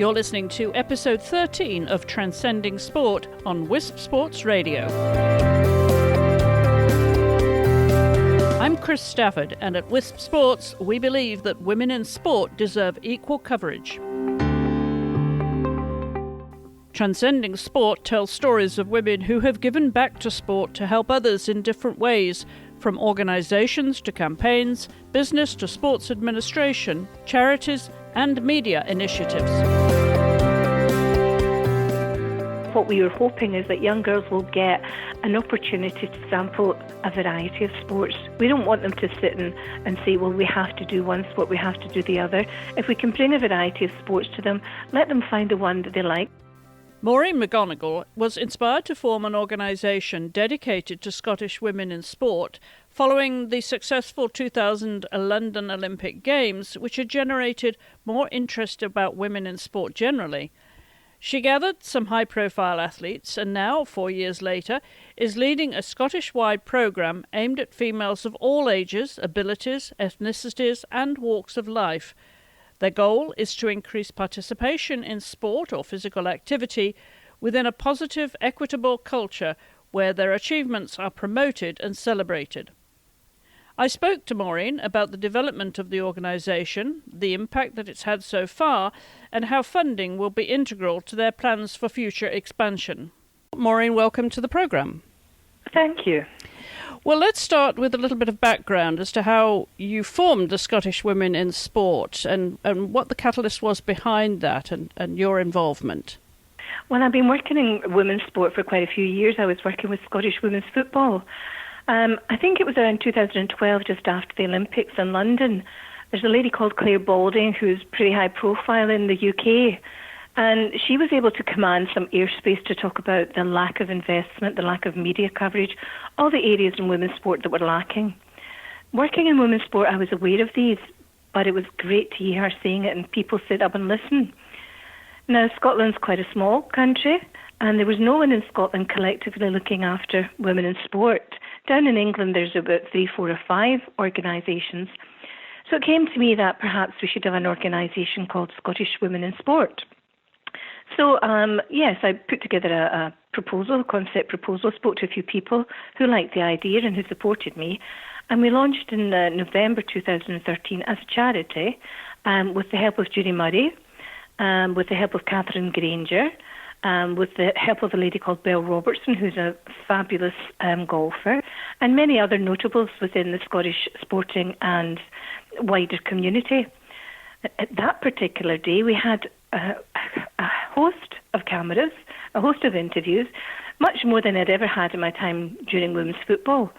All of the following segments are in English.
You're listening to episode 13 of Transcending Sport on Wisp Sports Radio. I'm Chris Stafford, and at Wisp Sports, we believe that women in sport deserve equal coverage. Transcending Sport tells stories of women who have given back to sport to help others in different ways, from organisations to campaigns, business to sports administration, charities and media initiatives. What we are hoping is that young girls will get an opportunity to sample a variety of sports. We don't want them to sit and say, well, we have to do one sport, we have to do the other. If we can bring a variety of sports to them, let them find the one that they like. Maureen McGonigle was inspired to form an organisation dedicated to Scottish women in sport following the successful 2000 London Olympic Games, which had generated more interest about women in sport generally. She gathered some high-profile athletes and now, 4 years later, is leading a Scottish-wide programme aimed at females of all ages, abilities, ethnicities and walks of life. Their goal is to increase participation in sport or physical activity within a positive, equitable culture where their achievements are promoted and celebrated. I spoke to Maureen about the development of the organisation, the impact that it's had so far, and how funding will be integral to their plans for future expansion. Maureen, welcome to the programme. Thank you. Well, let's start with a little bit of background as to how you formed the Scottish Women in Sport and what the catalyst was behind that and your involvement. Well, I've been working in women's sport for quite a few years. I was working with Scottish women's football. I think it was around 2012, just after the Olympics in London. There's a lady called Claire Balding who's pretty high profile in the UK. And she was able to command some airspace to talk about the lack of investment, the lack of media coverage, all the areas in women's sport that were lacking. Working in women's sport, I was aware of these, but it was great to hear her saying it and people sit up and listen. Now, Scotland's quite a small country, and there was no one in Scotland collectively looking after women in sport. Down in England, there's about 3, 4 or 5 organisations. So it came to me that perhaps we should have an organisation called Scottish Women in Sport. So, yes, I put together a proposal, a concept proposal, spoke to a few people who liked the idea and who supported me. And we launched in November 2013 as a charity with the help of Judy Murray, with the help of Catherine Granger, with the help of a lady called Belle Robertson, who's a fabulous golfer, and many other notables within the Scottish sporting and wider community. At that particular day, we had a host of cameras, a host of interviews, much more than I'd ever had in my time during women's football.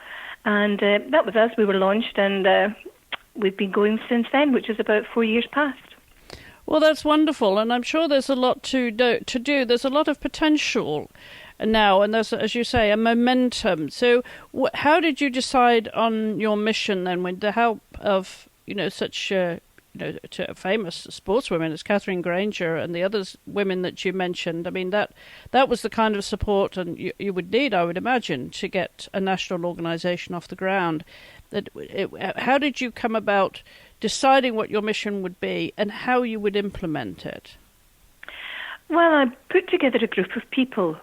And that was us. We were launched, and we've been going since then, which is about 4 years past. Well, that's wonderful, and I'm sure there's a lot to do. There's a lot of potential now, and there's, as you say, a momentum. So how did you decide on your mission then, with the help of, such to famous sportswomen as Catherine Granger and the other women that you mentioned? I mean, that was the kind of support and you would need, I would imagine, to get a national organisation off the ground. How did you come about deciding what your mission would be and how you would implement it? Well, I put together a group of people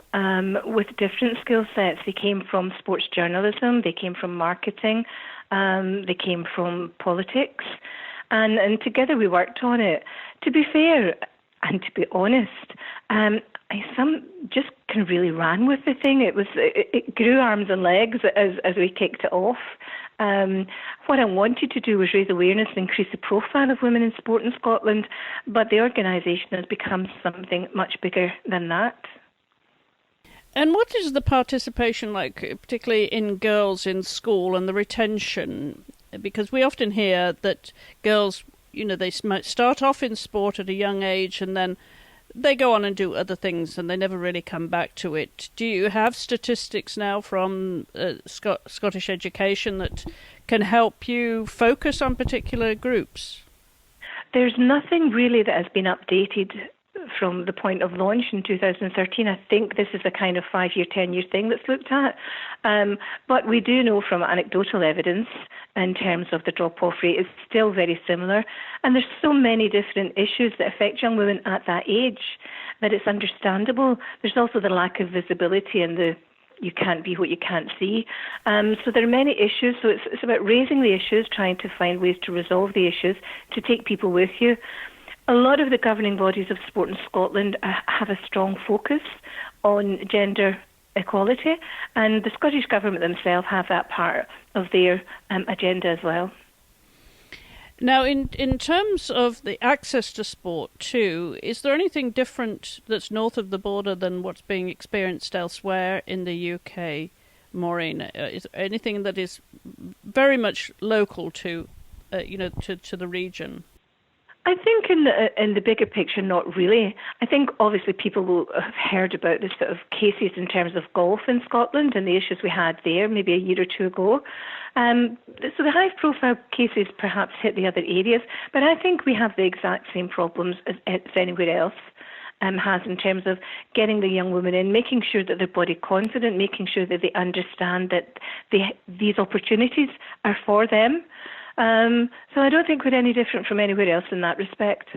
with different skill sets. They came from sports journalism, they came from marketing, they came from politics, and together we worked on it. To be fair and to be honest, I just kind of really ran with the thing. It grew arms and legs as we kicked it off. What I wanted to do was raise awareness and increase the profile of women in sport in Scotland, but the organisation has become something much bigger than that. And what is the participation like, particularly in girls in school and the retention? Because we often hear that girls, they might start off in sport at a young age and then they go on and do other things and they never really come back to it. Do you have statistics now from Scottish education that can help you focus on particular groups? There's nothing really that has been updated from the point of launch in 2013. I think this is a kind of 5-year, 10-year thing that's looked at. But we do know from anecdotal evidence in terms of the drop-off rate is still very similar. And there's so many different issues that affect young women at that age that it's understandable. There's also the lack of visibility and the you can't be what you can't see. So there are many issues. So it's about raising the issues, trying to find ways to resolve the issues, to take people with you. A lot of the governing bodies of sport in Scotland have a strong focus on gender equality, and the Scottish Government themselves have that part of their agenda as well. Now, in terms of the access to sport too, is there anything different that's north of the border than what's being experienced elsewhere in the UK, Maureen? Is there anything that is very much local to the region? I think in the bigger picture, not really. I think obviously people will have heard about the sort of cases in terms of golf in Scotland and the issues we had there maybe a year or two ago. So the high-profile cases perhaps hit the other areas, but I think we have the exact same problems as anywhere else has in terms of getting the young women in, making sure that they're body confident, making sure that they understand that these opportunities are for them. So I don't think we're any different from anywhere else in that respect.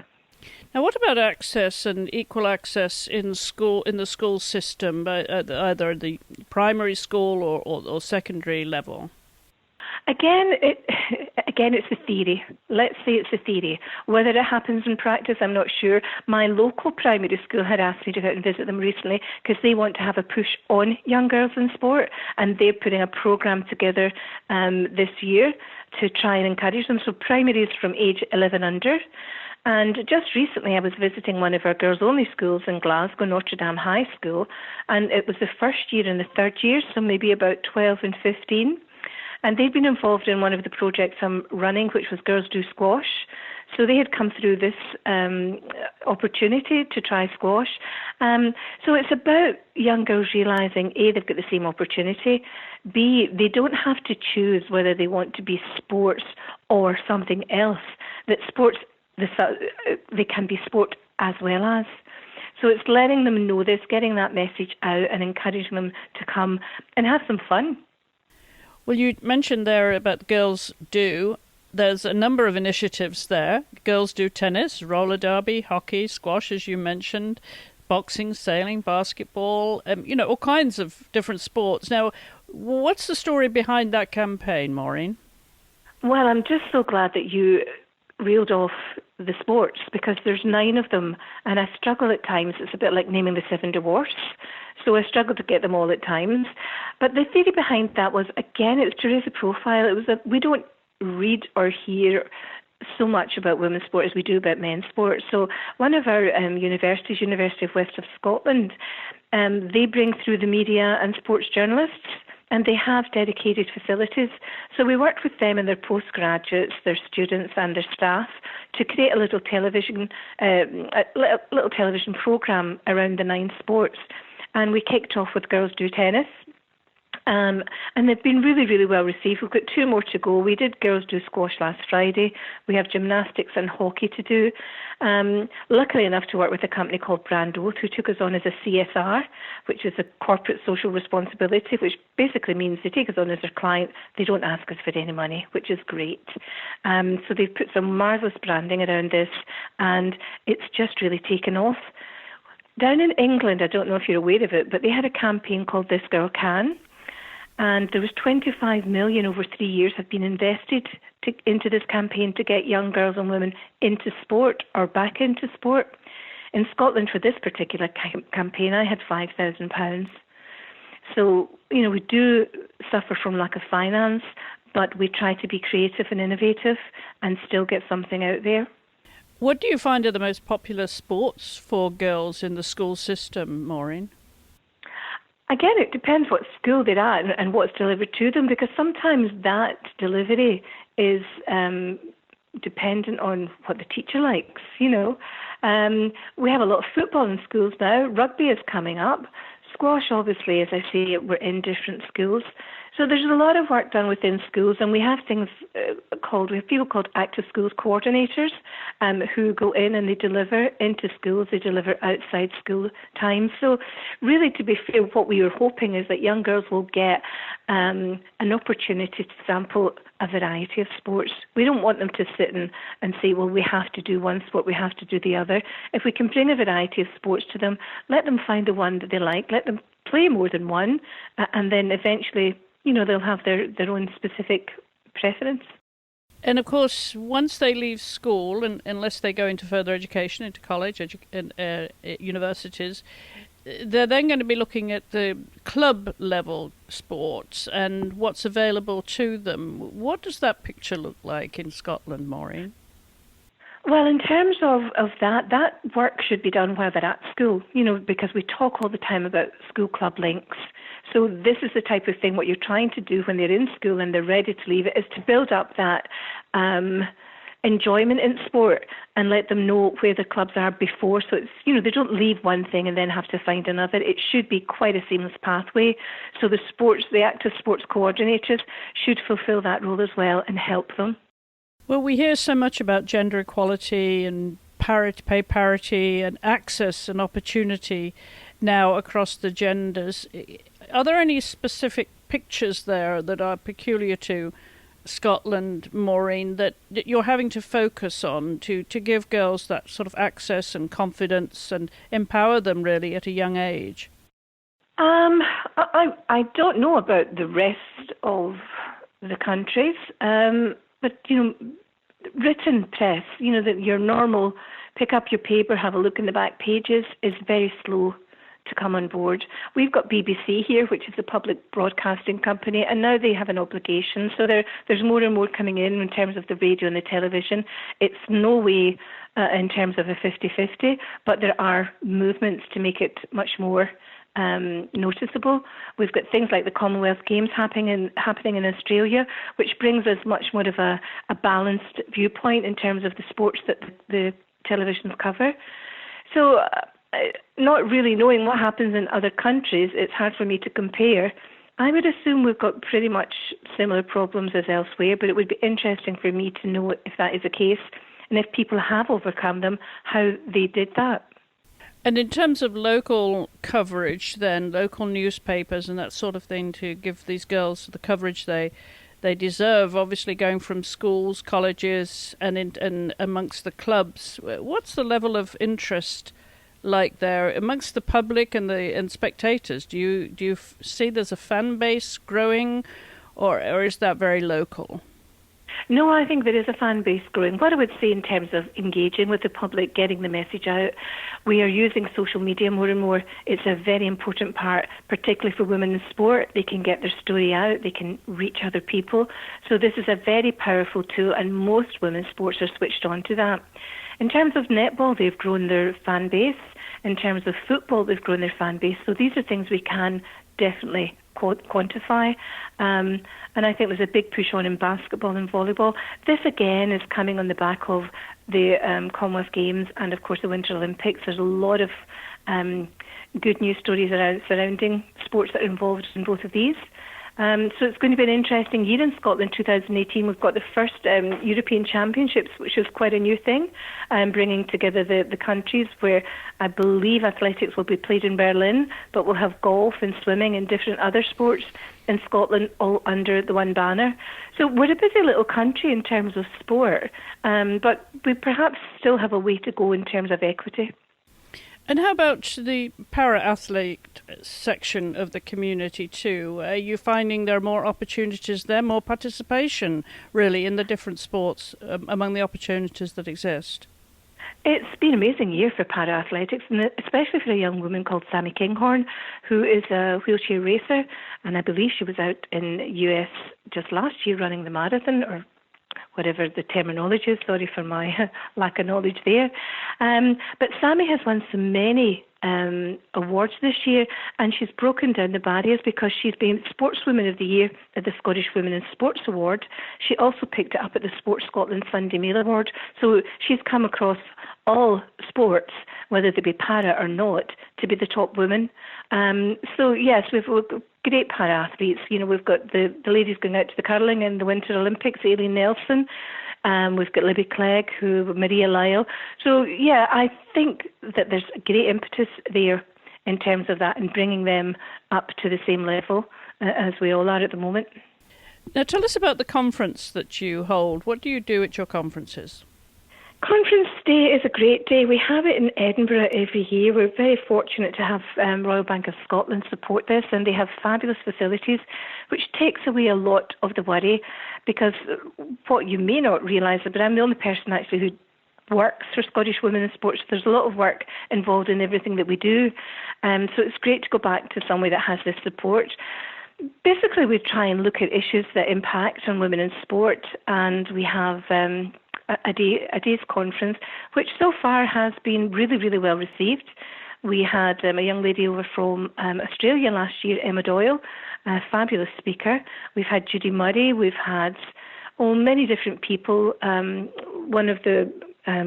Now, what about access and equal access in the school system, either the primary school or secondary level? Again, it's a theory. Let's say it's a theory. Whether it happens in practice, I'm not sure. My local primary school had asked me to go out and visit them recently because they want to have a push on young girls in sport, and they're putting a programme together this year to try and encourage them. So primary is from age 11 under. And just recently I was visiting one of our girls-only schools in Glasgow, Notre Dame High School, and it was the first year and the third year, so maybe about 12 and 15. And they'd been involved in one of the projects I'm running, which was Girls Do Squash. So they had come through this opportunity to try squash. So it's about young girls realising, A, they've got the same opportunity, B, they don't have to choose whether they want to be sports or something else, that sports, they can be sport as well as. So it's letting them know this, getting that message out and encouraging them to come and have some fun. Well, you mentioned there about Girls Do. There's a number of initiatives there. Girls Do tennis, roller derby, hockey, squash, as you mentioned, boxing, sailing, basketball, all kinds of different sports. Now, what's the story behind that campaign, Maureen? Well, I'm just so glad that you reeled off the sports because there's 9 of them, and I struggle at times. It's a bit like naming the 7 dwarfs. So I struggled to get them all at times. But the theory behind that was, again, it's to raise a profile. It was we don't read or hear so much about women's sport as we do about men's sport. So one of our universities, University of West of Scotland, they bring through the media and sports journalists, and they have dedicated facilities. So we worked with them and their postgraduates, their students and their staff to create a little television programme around the 9 sports. And we kicked off with Girls Do Tennis. And they've been really, really well received. We've got 2 more to go. We did Girls Do Squash last Friday. We have gymnastics and hockey to do. Luckily enough to work with a company called Brand Oath, who took us on as a CSR, which is a corporate social responsibility, which basically means they take us on as their client. They don't ask us for any money, which is great. So they've put some marvellous branding around this, and it's just really taken off. Down in England, I don't know if you're aware of it, but they had a campaign called This Girl Can. And there was 25 million over 3 years have been invested into this campaign to get young girls and women into sport or back into sport. In Scotland, for this particular campaign, I had £5,000. So, we do suffer from lack of finance, but we try to be creative and innovative and still get something out there. What do you find are the most popular sports for girls in the school system, Maureen? Again, it depends what school they're at and what's delivered to them, because sometimes that delivery is dependent on what the teacher likes, We have a lot of football in schools now. Rugby is coming up. Squash, obviously, as I say, we're in different schools. So there's a lot of work done within schools, and we have things we have people called active schools coordinators who go in and they deliver into schools, they deliver outside school time. So really, to be fair, what we are hoping is that young girls will get an opportunity to sample a variety of sports. We don't want them to sit and say, well, we have to do one sport, we have to do the other. If we can bring a variety of sports to them, let them find the one that they like, let them play more than one, and then eventually, they'll have their own specific preference. And of course, once they leave school, and unless they go into further education, into college, universities, they're then going to be looking at the club level sports and what's available to them. What does that picture look like in Scotland, Maureen? Well, in terms of that work should be done while they're at school, because we talk all the time about school club links. So this is the type of thing, what you're trying to do when they're in school and they're ready to leave it, is to build up that enjoyment in sport and let them know where the clubs are before. So it's, they don't leave one thing and then have to find another. It should be quite a seamless pathway. So the active sports coordinators should fulfill that role as well and help them. Well, we hear so much about gender equality and pay parity and access and opportunity now across the genders. Are there any specific pictures there that are peculiar to Scotland, Maureen, that you're having to focus on to give girls that sort of access and confidence and empower them really at a young age? I don't know about the rest of the countries, but written press, that your normal pick up your paper, have a look in the back pages, is very slow to come on board. We've got BBC here, which is a public broadcasting company, and now they have an obligation. So there's more and more coming in terms of the radio and the television. It's no way in terms of a 50-50, but there are movements to make it much more noticeable. We've got things like the Commonwealth Games happening in Australia, which brings us much more of a balanced viewpoint in terms of the sports that the televisions cover. So not really knowing what happens in other countries, it's hard for me to compare. I would assume we've got pretty much similar problems as elsewhere, but it would be interesting for me to know if that is the case, and if people have overcome them, how they did that. And in terms of local coverage, then, local newspapers and that sort of thing to give these girls the coverage they deserve, obviously going from schools, colleges, and amongst the clubs, what's the level of interest like there amongst the public and spectators? Do you see there's a fan base growing, or is that very local? No, I think there is a fan base growing. What I would say in terms of engaging with the public, getting the message out, we are using social media more and more. It's a very important part, particularly for women in sport. They can get their story out, they can reach other people. So this is a very powerful tool, and most women's sports are switched on to that. In terms of netball, they've grown their fan base. In terms of football, they've grown their fan base. So these are things we can definitely quantify. And I think there's a big push on in basketball and volleyball. This, again, is coming on the back of the Commonwealth Games and, of course, the Winter Olympics. There's a lot of good news stories surrounding sports that are involved in both of these. So it's going to be an interesting year in Scotland. 2018, we've got the first European Championships, which is quite a new thing, bringing together the countries, where I believe athletics will be played in Berlin, but we'll have golf and swimming and different other sports in Scotland all under the one banner. So we're a busy little country in terms of sport, but we perhaps still have a way to go in terms of equity. And how about the para-athlete section of the community too? Are you finding there are more opportunities there, more participation really in the different sports among the opportunities that exist? It's been an amazing year for para-athletics, and especially for a young woman called Sammy Kinghorn, who is a wheelchair racer, and I believe she was out in the US just last year running the marathon, or whatever the terminology is, sorry for my lack of knowledge there. But Sammy has won so many awards this year, and she's broken down the barriers because she's been Sportswoman of the Year at the Scottish Women in Sports Award. She also picked it up at the Sports Scotland Sunday Mail Award. So she's come across all sports, whether they be para or not, to be the top woman. So yes, we've great para-athletes. You know, we've got the ladies going out to the curling in the Winter Olympics, Aileen Nelson. We've got Libby Clegg, Maria Lyle. So, yeah, I think that there's a great impetus there in terms of that and bringing them up to the same level as we all are at the moment. Now, tell us about the conference that you hold. What do you do at your conferences? Conference Day is a great day. We have it in Edinburgh every year. We're very fortunate to have Royal Bank of Scotland support this, and they have fabulous facilities, which takes away a lot of the worry, because what you may not realise, but I'm the only person actually who works for Scottish Women in Sports. There's a lot of work involved in everything that we do, so it's great to go back to somewhere that has this support. Basically, we try and look at issues that impact on women in sport, and we have a day's conference, which so far has been really, really well received. We had a young lady over from Australia last year, Emma Doyle, a fabulous speaker. We've had Judy Murray. We've had many different people. One of the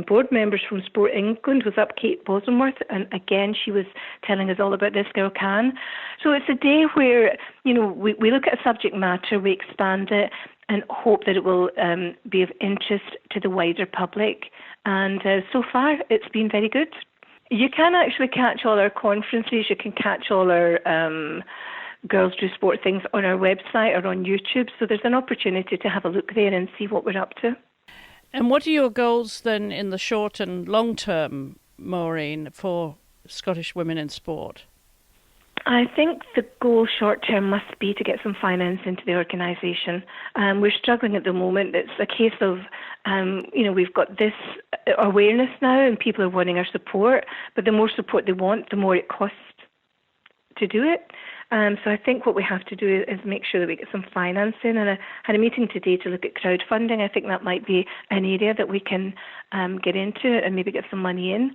board members from Sport England was up, Kate Bosworth, and again she was telling us all about This Girl Can. So it's a day where, you know, we look at a subject matter, we expand it, and hope that it will be of interest to the wider public. And so far, it's been very good. You can actually catch all our conferences. You can catch all our Girls Do Sport things on our website or on YouTube. So there's an opportunity to have a look there and see what we're up to. And what are your goals then in the short and long term, Maureen, for Scottish women in sport? I think the goal short term must be to get some finance into the organisation. We're struggling at the moment. It's a case of, you know, we've got this awareness now and people are wanting our support, but the more support they want, the more it costs to do it. So I think what we have to do is make sure that we get some finance in. And I had a meeting today to look at crowdfunding. I think that might be an area that we can get into and maybe get some money in.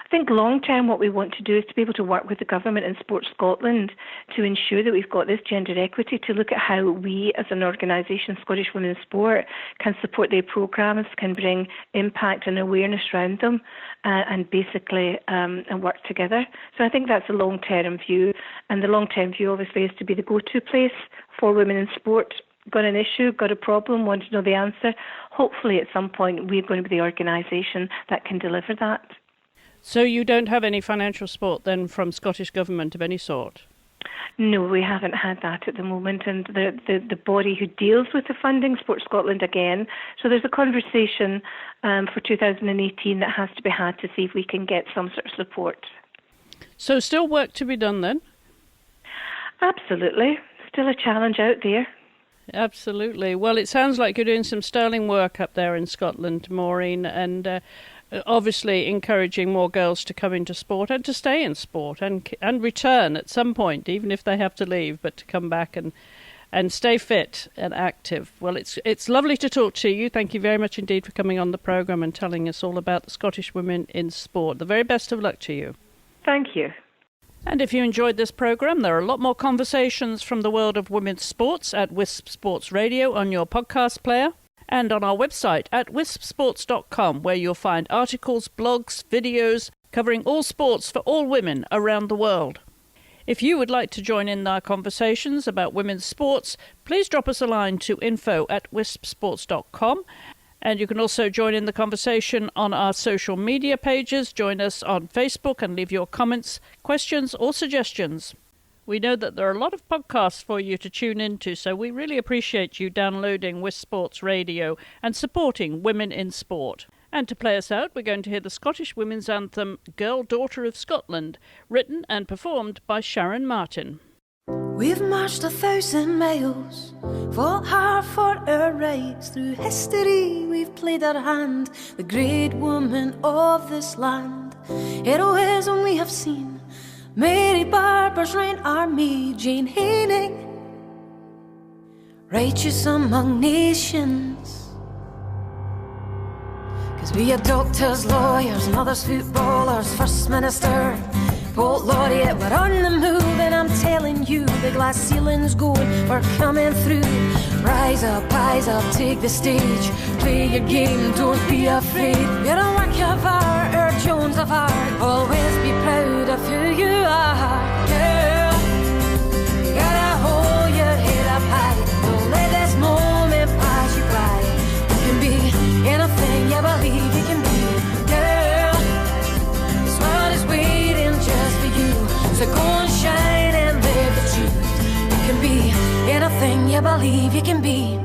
I think long term what we want to do is to be able to work with the government and Sport Scotland to ensure that we've got this gender equity, to look at how we as an organisation, Scottish Women in Sport, can support their programmes, can bring impact and awareness around them and basically and work together. So I think that's a long term view, and the long term view obviously is to be the go-to place for women in sport. Got an issue, got a problem, want to know the answer. Hopefully at some point we're going to be the organisation that can deliver that. So you don't have any financial support then from Scottish Government of any sort? No, we haven't had that at the moment, and the body who deals with the funding, Sport Scotland again. So there's a conversation for 2018 that has to be had to see if we can get some sort of support. So still work to be done then? Absolutely. Still a challenge out there. Absolutely. Well, it sounds like you're doing some sterling work up there in Scotland, Maureen, and obviously encouraging more girls to come into sport and to stay in sport and return at some point, even if they have to leave, but to come back and stay fit and active. Well, it's lovely to talk to you. Thank you very much indeed for coming on the programme and telling us all about the Scottish women in sport. The very best of luck to you. Thank you. And if you enjoyed this programme, there are a lot more conversations from the world of women's sports at Wisp Sports Radio on your podcast player, and on our website at wispsports.com, where you'll find articles, blogs, videos covering all sports for all women around the world. If you would like to join in our conversations about women's sports, please drop us a line to info@wispsports.com. And you can also join in the conversation on our social media pages. Join us on Facebook and leave your comments, questions or suggestions. We know that there are a lot of podcasts for you to tune into, so we really appreciate you downloading Wisp Sports Radio and supporting women in sport. And to play us out, we're going to hear the Scottish women's anthem, Girl, Daughter of Scotland, written and performed by Sharon Martin. We've marched 1,000 miles, fought hard for our rights. Through history we've played our hand, the great woman of this land. Heroism we have seen, Mary Barber's reign our maid, Jane Haining, righteous among nations. 'Cause we are doctors, lawyers, mothers, footballers, first minister, poet laureate, we're on the move, and I'm telling you, the glass ceiling's going, we're coming through. Rise up, take the stage, play your game, don't be afraid. You're a work of art, or Jones of art, always be proud of who you are. Girl, you gotta hold believe you can be.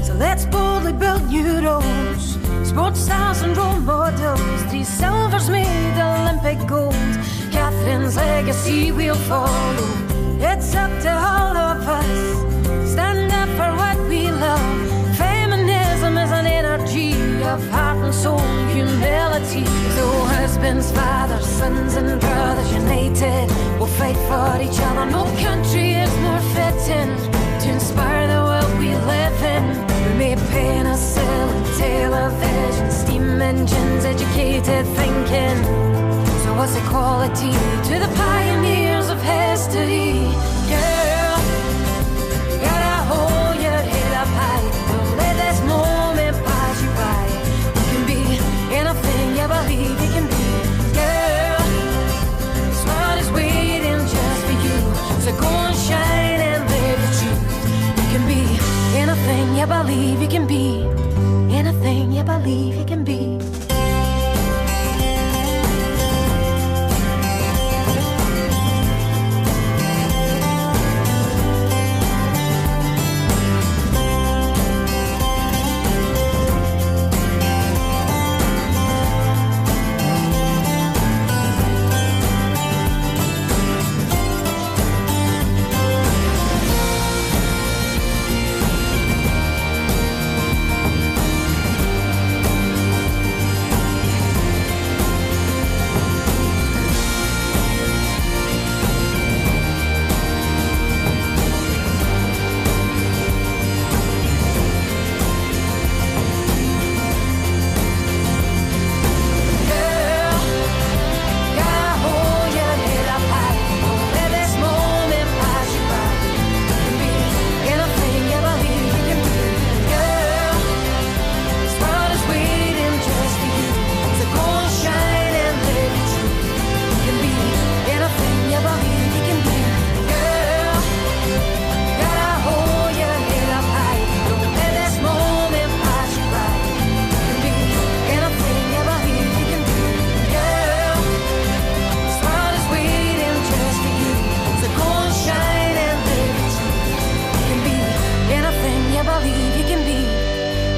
So let's boldly build new roads, sports stars and role models. 3 silvers made Olympic gold. Catherine's legacy we'll follow. It's up to all of us. Stand up for what we love. Feminism is an energy of heart and soul, humility. So husbands, fathers, sons and brothers united, we'll fight for each other. No country is more fitting to inspire the world we live in. We may penicillin, television, steam engines, educated thinking. So what's equality to the pioneers of history? Girl, you gotta hold your head up high. Don't let this moment pass you by. You can be anything you believe you can be. Girl, this world is waiting just for you. So go and shine and live the truth. You can be anything you believe you can be. Anything you believe you can be.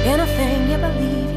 Anything you believe